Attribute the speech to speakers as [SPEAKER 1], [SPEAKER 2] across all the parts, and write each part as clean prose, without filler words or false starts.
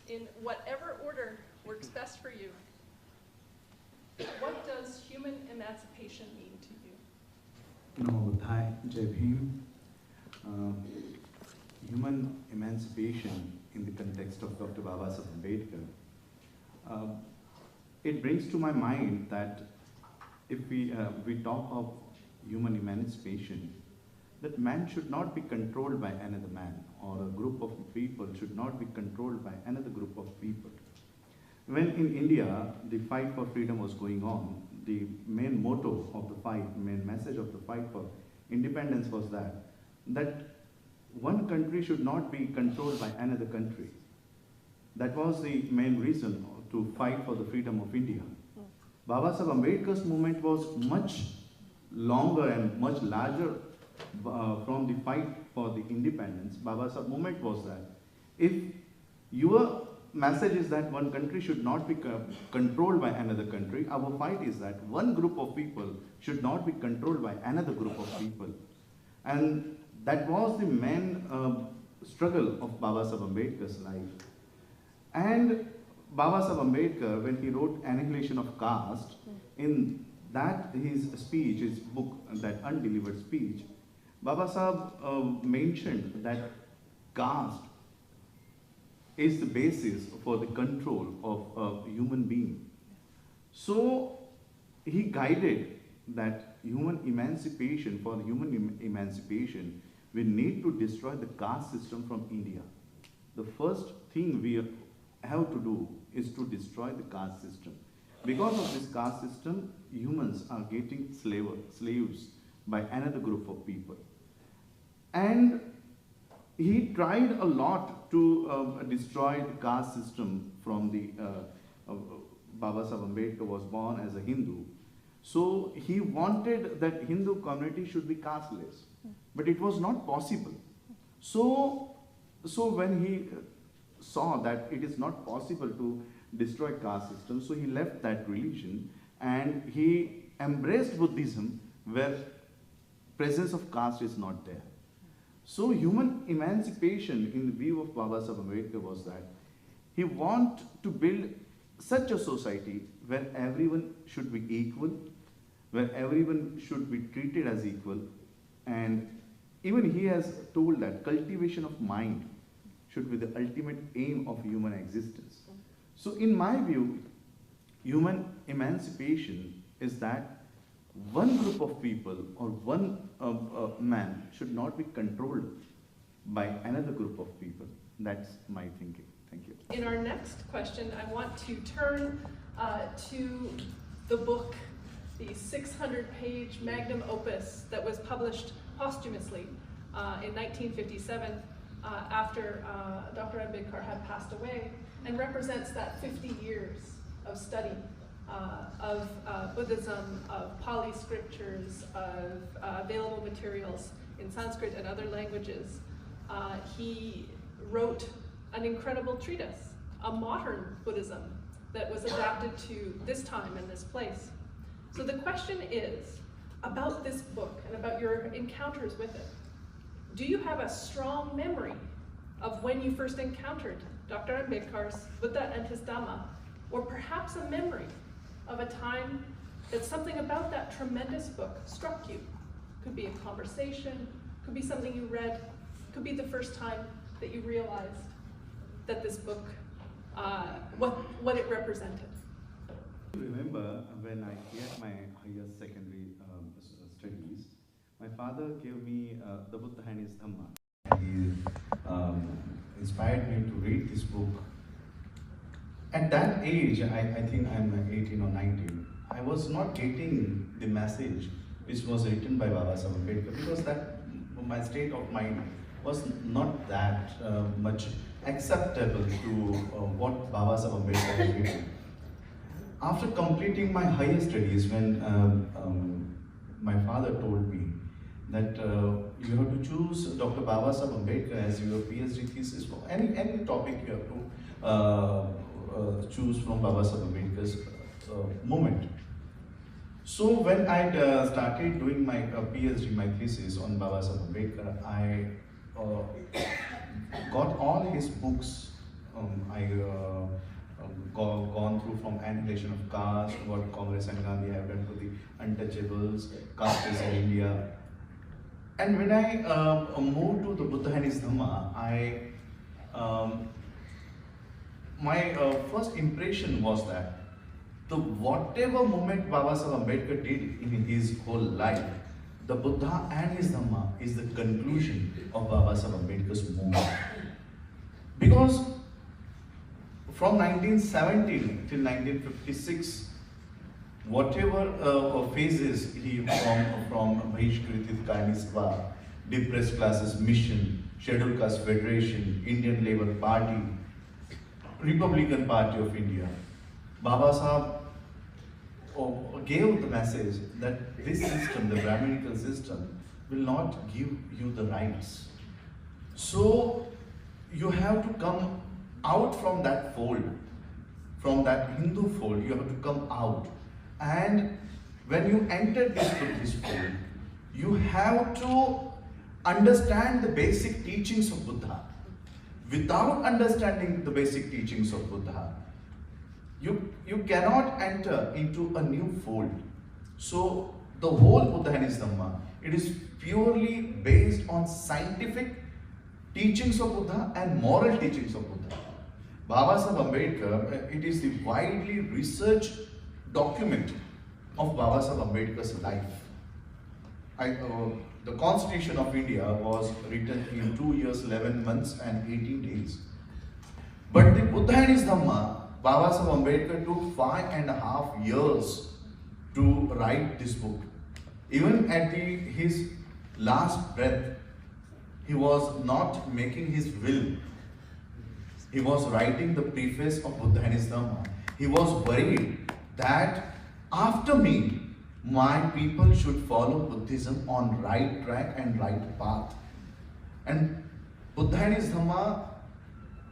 [SPEAKER 1] in whatever order works best for you. What does human emancipation mean to you?
[SPEAKER 2] No, Thai, Jai Bhim. Human emancipation in the context of Dr. Babasaheb Ambedkar, it brings to my mind that if we talk of human emancipation, that man should not be controlled by another man, or a group of people should not be controlled by another group of people. When in India the fight for freedom was going on, the main motto of the fight, main message of the fight for independence was that one country should not be controlled by another country. That was the main reason to fight for the freedom of India. Babasaheb Ambedkar's movement was much longer and much larger from the fight for the independence. Babasaheb movement was that if your message is that one country should not be controlled by another country, our fight is that one group of people should not be controlled by another group of people. And that was the main struggle of Babasaheb Ambedkar's life. And Babasaheb Ambedkar, when he wrote Annihilation of Caste, in that his speech, his book, that undelivered speech, Babasaheb mentioned that caste is the basis for the control of a human being. So he guided that human emancipation, for human emancipation, we need to destroy the caste system from India. The first thing we have to do is to destroy the caste system. Because of this caste system, humans are getting slaves by another group of people. And he tried a lot to destroy the caste system from the, Babasaheb Ambedkar was born as a Hindu. So he wanted that Hindu community should be casteless, but it was not possible. So when he saw that it is not possible to destroy caste system, so he left that religion and he embraced Buddhism, where presence of caste is not there. So human emancipation in the view of Babasaheb Ambedkar was that he wanted to build such a society where everyone should be equal, where everyone should be treated as equal, and even he has told that cultivation of mind should be the ultimate aim of human existence. So in my view, human emancipation is that one group of people or one man should not be controlled by another group of people. That's my thinking. Thank you.
[SPEAKER 1] In our next question, I want to turn to the book, the 600-page magnum opus that was published posthumously in 1957 after Dr. Ambedkar had passed away, and represents that 50 years of study of Buddhism, of Pali scriptures, of available materials in Sanskrit and other languages. He wrote an incredible treatise, a modern Buddhism that was adapted to this time and this place. So the question is about this book and about your encounters with it. Do you have a strong memory of when you first encountered Dr. Ambedkar's Buddha and his Dhamma, or perhaps a memory of a time that something about that tremendous book struck you? Could be a conversation, could be something you read, could be the first time that you realized that this book, what it represented.
[SPEAKER 2] I remember when I cleared my higher secondary studies, my father gave me the Buddha and his Dhamma. He inspired me to read this book. At that age, I think I'm 18 or 19, I was not getting the message which was written by Babasaheb Ambedkar, because that my state of mind was not that much acceptable to what Babasaheb Ambedkar had written. After completing my higher studies, when my father told me that you have to choose Dr. Babasaheb Ambedkar as your PhD thesis for any topic, you have to choose from Babasaheb Ambedkar's movement. So when I started doing my PhD, my thesis on Babasaheb Ambedkar, I got all his books gone through from annihilation of caste, what Congress and Gandhi have done to the untouchables, castes in India. And when I moved to the Buddha and his Dhamma, my first impression was that whatever movement Baba Saheb Ambedkar did in his whole life, the Buddha and his Dhamma is the conclusion of Baba Saheb Ambedkar's movement. Because from 1917 till 1956, whatever phases he from Bahishkritit Karnisva, Depressed Classes Mission, Scheduled Caste Federation, Indian Labour Party, Republican Party of India, Baba Sahib gave the message that this system, the Brahminical system, will not give you the rights. So you have to come out from that fold, from that Hindu fold, you have to come out. And when you enter this Buddhist fold, you have to understand the basic teachings of Buddha. Without understanding the basic teachings of Buddha, you cannot enter into a new fold. So the whole Buddha and his Dhamma, it is purely based on scientific teachings of Buddha and moral teachings of Buddha. Baba Saheb Ambedkar, it is the widely researched document of Baba Saheb Ambedkar's life. The Constitution of India was written in 2 years, 11 months and 18 days. But the Buddha and his Dhamma, Baba Saheb Ambedkar took 5.5 years to write this book. Even at his last breath, he was not making his will. He was writing the preface of Buddha and his Dhamma. He was worried that after me, my people should follow Buddhism on right track and right path. And Buddha and his Dhamma,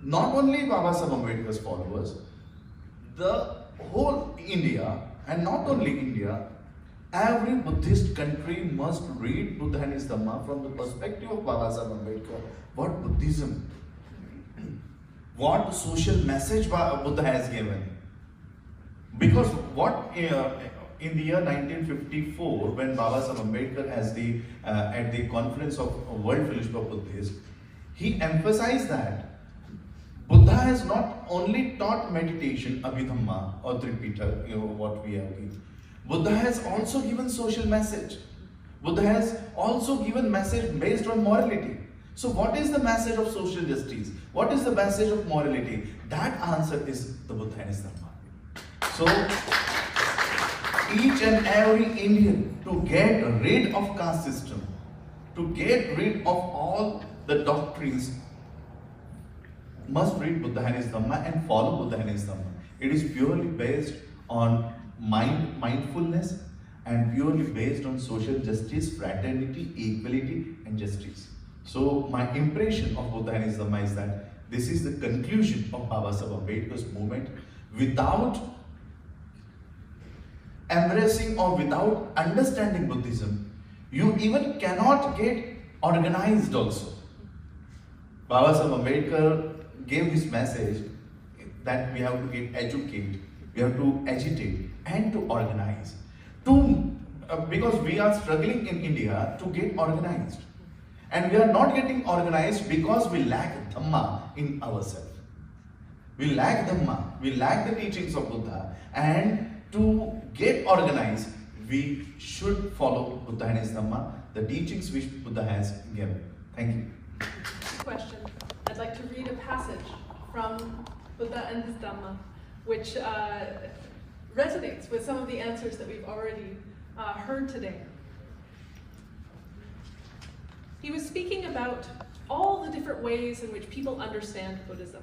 [SPEAKER 2] not only Baba Saheb Ambedkar's followers, the whole India, and not only India, every Buddhist country must read Buddha and his Dhamma from the perspective of Baba Saheb Ambedkar. What Buddhism, what social message Buddha has given. Because what in the year 1954, when Baba Saheb Ambedkar at the conference of World Fellowship of Buddhists, he emphasized that Buddha has not only taught meditation, Abhidhamma or Tripitaka, what we have given. Buddha has also given social message. Buddha has also given message based on morality. So what is the message of social justice? What is the message of morality? That answer is the Buddha and his Dhamma. So each and every Indian, to get rid of caste system, to get rid of all the doctrines, must read Buddha and his Dhamma and follow Buddha and his Dhamma. It is purely based on mindfulness and purely based on social justice, fraternity, equality and justice. So my impression of Buddha and his Dhamma is that this is the conclusion of Baba Saheb Ambedkar's movement. Without embracing or without understanding Buddhism, you even cannot get organized also. Baba Saheb Ambedkar gave this message that we have to get educated, we have to agitate and to organize. Because we are struggling in India to get organized. And we are not getting organized because we lack Dhamma in ourselves. We lack Dhamma, we lack the teachings of Buddha, and to get organized, we should follow Buddha and his Dhamma, the teachings which Buddha has given. Thank you.
[SPEAKER 1] Question. I'd like to read a passage from Buddha and his Dhamma, which resonates with some of the answers that we've already heard today. He was speaking about all the different ways in which people understand Buddhism.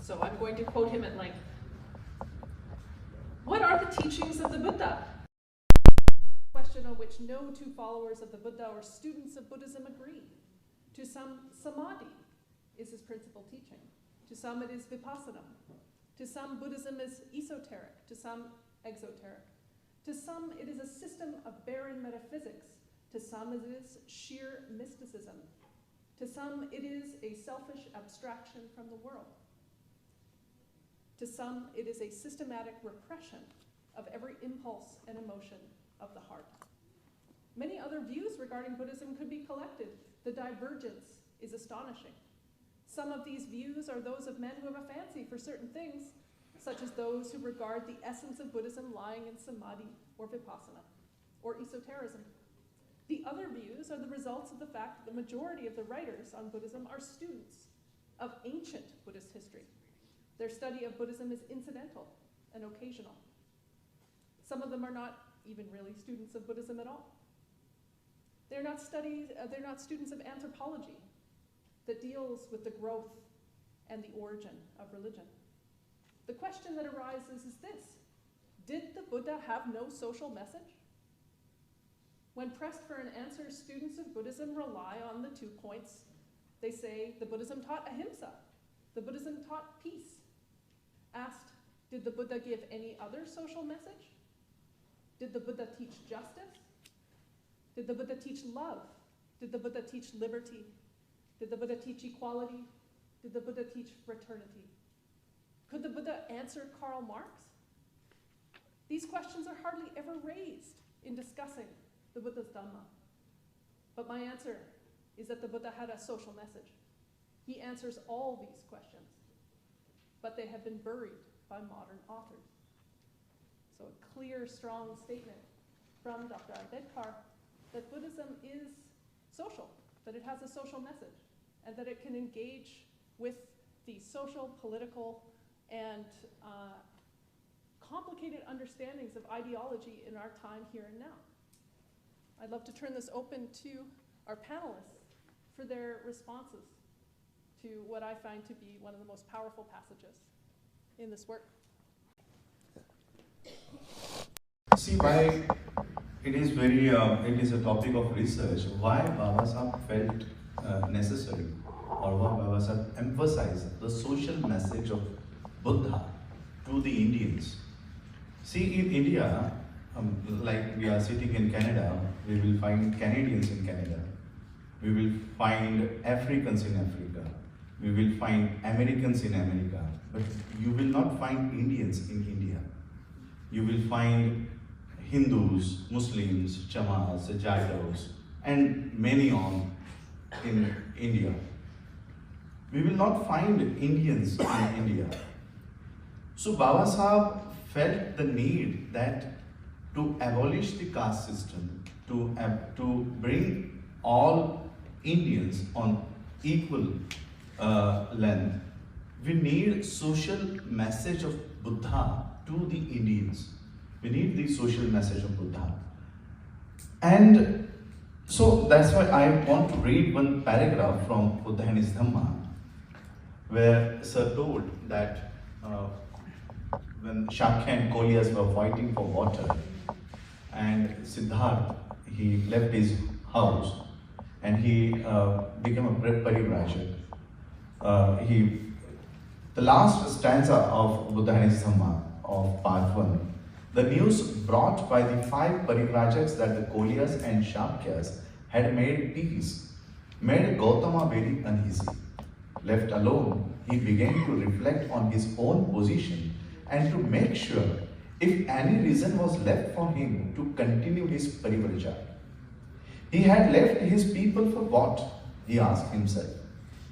[SPEAKER 1] So I'm going to quote him at length. What are the teachings of the Buddha? A question on which no two followers of the Buddha or students of Buddhism agree. To some, samadhi is his principal teaching. To some, it is vipassana. To some, Buddhism is esoteric. To some, exoteric. To some, it is a system of barren metaphysics. To some, it is sheer mysticism. To some, it is a selfish abstraction from the world. To some, it is a systematic repression of every impulse and emotion of the heart. Many other views regarding Buddhism could be collected. The divergence is astonishing. Some of these views are those of men who have a fancy for certain things, such as those who regard the essence of Buddhism lying in samadhi or vipassana, or esotericism. The other views are the results of the fact that the majority of the writers on Buddhism are students of ancient Buddhist history. Their study of Buddhism is incidental and occasional. Some of them are not even really students of Buddhism at all. They're not students of anthropology that deals with the growth and the origin of religion. The question that arises is this: did the Buddha have no social message? When pressed for an answer, students of Buddhism rely on the 2 points. They say the Buddhism taught ahimsa, the Buddhism taught peace. Asked, did the Buddha give any other social message? Did the Buddha teach justice? Did the Buddha teach love? Did the Buddha teach liberty? Did the Buddha teach equality? Did the Buddha teach fraternity? Could the Buddha answer Karl Marx? These questions are hardly ever raised in discussing the Buddha's Dhamma. But my answer is that the Buddha had a social message. He answers all these questions, but they have been buried by modern authors. So a clear, strong statement from Dr. Ambedkar that Buddhism is social, that it has a social message, and that it can engage with the social, political, and complicated understandings of ideology in our time here and now. I'd love to turn this open to our panelists for their responses to what I find to be one of the most powerful passages in this work.
[SPEAKER 2] See, why it is it is a topic of research, why Baba Sahib felt necessary, or why Baba Sahib emphasized the social message of Buddha to the Indians. See, in India, like we are sitting in Canada, we will find Canadians in Canada, we will find Africans in Africa, we will find Americans in America, but you will not find Indians in India. You will find Hindus, Muslims, Chamas, Jaidos, and many on in India. We will not find Indians in India. So Baba Sahib felt the need that to abolish the caste system, to bring all Indians on equal length, we need social message of Buddha to the Indians. We need the social message of Buddha. And so that's why I want to read one paragraph from Buddha and his Dhamma, where Sir told that when Shakya and Koliyas were fighting for water, and Siddhartha, he left his house and he became a parivrajak. The last stanza of Buddha and his Dhamma of part 1, the news brought by the 5 parivrajaks that the Koliyas and Shakyas had made peace made Gautama very uneasy. Left alone, he began to reflect on his own position and to make sure if any reason was left for him to continue his parivraj. He had left his people for what? He asked himself.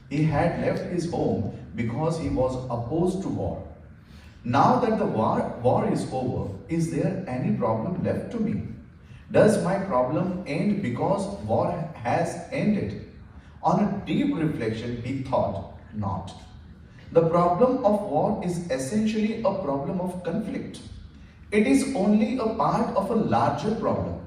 [SPEAKER 2] He had left his home because he was opposed to war. Now that the war is over, is there any problem left to me? Does my problem end because war has ended? On a deep reflection, he thought, not. The problem of war is essentially a problem of conflict. It is only a part of a larger problem.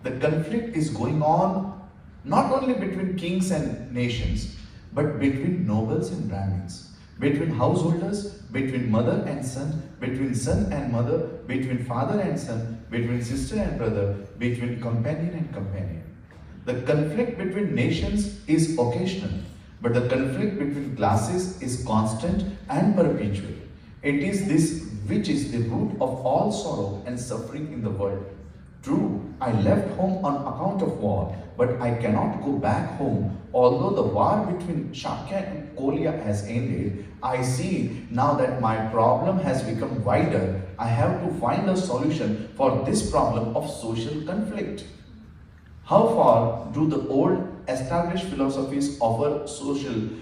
[SPEAKER 2] The conflict is going on not only between kings and nations, but between nobles and Brahmins, between householders, between mother and son, between son and mother, between father and son, between sister and brother, between companion and companion. The conflict between nations is occasional, but the conflict between classes is constant and perpetual. It is this which is the root of all sorrow and suffering in the world.
[SPEAKER 3] True, I left home on account of war, but I cannot go back home. Although the war between Shakya and Kolya has ended, I see now that my problem has become wider. I have to find a solution for this problem of social conflict. How far do the old established philosophies offer solution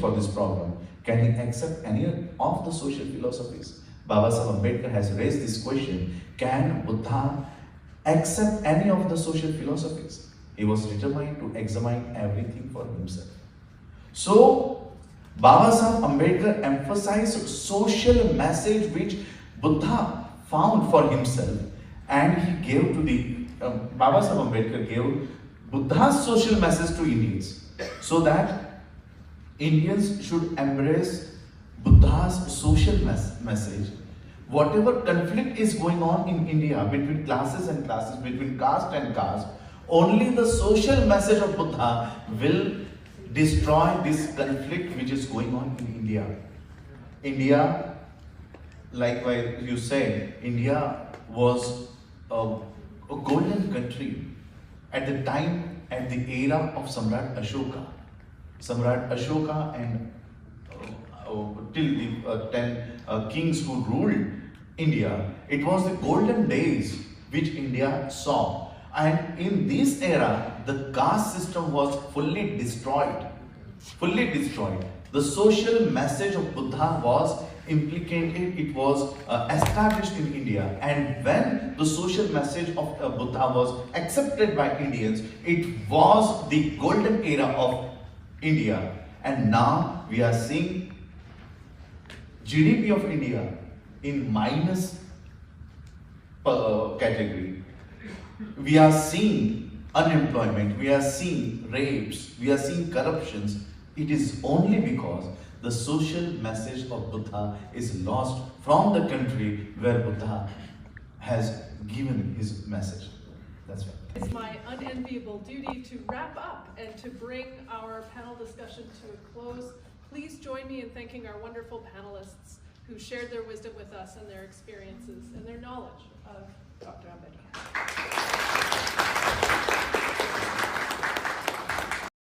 [SPEAKER 3] for this problem? Can he accept any of the social philosophies? Baba Saheb Ambedkar has raised this question. Can Buddha accept any of the social philosophies? He was determined to examine everything for himself. So, Baba Saheb Ambedkar emphasized social message which Buddha found for himself, and he gave to the Baba Saheb Ambedkar gave Buddha's social message to Indians, so that Indians should embrace Buddha's social message. Whatever conflict is going on in India between classes and classes, between caste and caste, only the social message of Buddha will destroy this conflict which is going on in India. India, like you said, India was a golden country at the time, at the era of Samrat Ashoka. Samrat Ashoka and till the 10 kings who ruled India, it was the golden days which India saw. And in this era, the caste system was fully destroyed. Fully destroyed. The social message of Buddha was implicated, it was established in India. And when the social message of Buddha was accepted by Indians, it was the golden era of India. And now we are seeing GDP of India in minus category. We are seeing unemployment, we are seeing rapes, we are seeing corruptions. It is only because the social message of Buddha is lost from the country where Buddha has given his message. That's right.
[SPEAKER 1] It's my unenviable duty to wrap up and to bring our panel discussion to a close. Please join me in thanking our wonderful panelists who shared their wisdom with us and their experiences and their knowledge of Dr. Ambedkar.